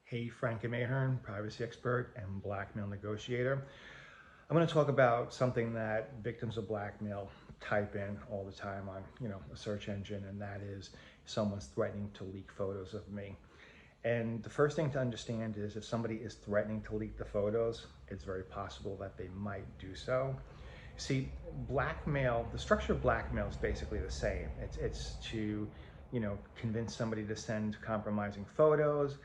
Hey, Frank, I'm Ahearn, privacy expert and blackmail negotiator. I'm going to talk about something that victims of blackmail type in all the time on, a search engine, and that is someone's threatening to leak photos of me. And the first thing to understand is if somebody is threatening to leak the photos, it's very possible that they might do so. See, blackmail, the structure of blackmail is basically the same. It's to, convince somebody to send compromising photos,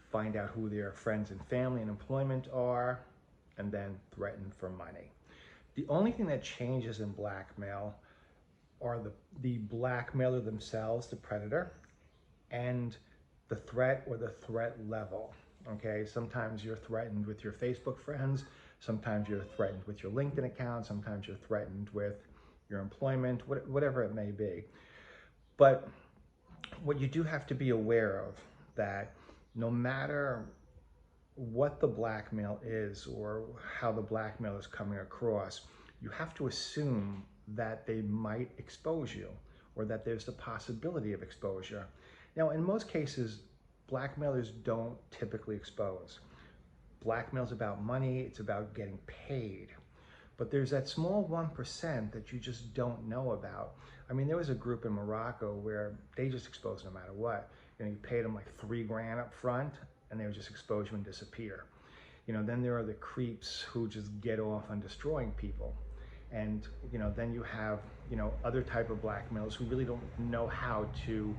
find out who their friends and family and employment are, and then threaten for money. The only thing that changes in blackmail are the blackmailer themselves, the predator, and the threat or the threat level. Okay, sometimes you're threatened with your Facebook friends, sometimes you're threatened with your LinkedIn account, sometimes you're threatened with your employment, whatever it may be. But what you do have to be aware of, that no matter what the blackmail is or how the blackmail is coming across, you have to assume that they might expose you or that there's the possibility of exposure. Now, in most cases, blackmailers don't typically expose. Blackmail is about money, it's about getting paid. But there's that small 1% that you just don't know about. I mean, there was a group in Morocco where they just exposed no matter what. You paid them like $3,000 up front and they would just expose you and disappear. Then there are the creeps who just get off on destroying people. And, then you have, other type of blackmailers who really don't know how to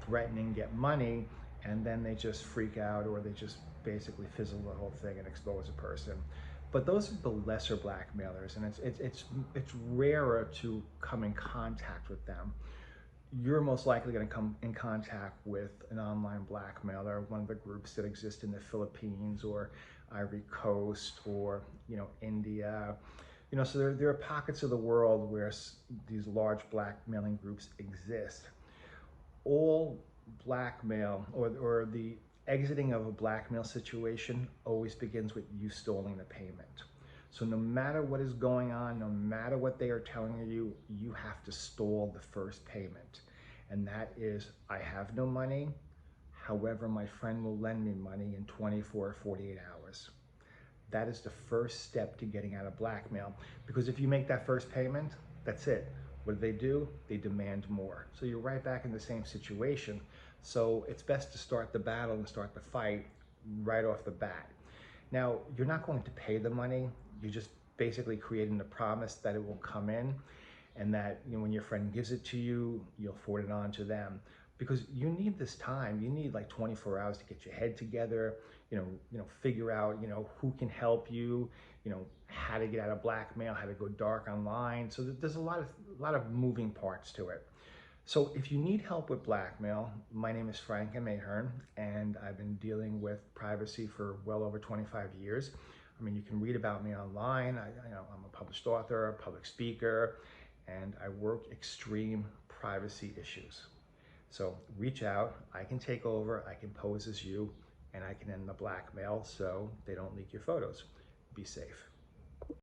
threaten and get money, and then they just freak out or they just basically fizzle the whole thing and expose a person. But those are the lesser blackmailers, and it's rarer to come in contact with them. You're most likely going to come in contact with an online blackmailer, one of the groups that exist in the Philippines or Ivory Coast or India. So there are pockets of the world where these large blackmailing groups exist. All blackmail or the exiting of a blackmail situation always begins with you stalling the payment. So no matter what is going on, no matter what they are telling you, you have to stall the first payment. And that is, I have no money, however, my friend will lend me money in 24 or 48 hours. That is the first step to getting out of blackmail. Because if you make that first payment, that's it. What do? They demand more. So you're right back in the same situation. So it's best to start the battle and start the fight right off the bat. Now, you're not going to pay the money. You're just basically creating the promise that it will come in, and that when your friend gives it to you, you'll forward it on to them. Because you need this time. You need like 24 hours to get your head together, figure out, who can help you, how to get out of blackmail, how to go dark online. So there's a lot of moving parts to it. So if you need help with blackmail, my name is Frank M. Ahearn, and I've been dealing with privacy for well over 25 years. I mean, you can read about me online. I'm a published author, a public speaker, and I work extreme privacy issues. So reach out, I can take over, I can pose as you, and I can end the blackmail so they don't leak your photos. Be safe.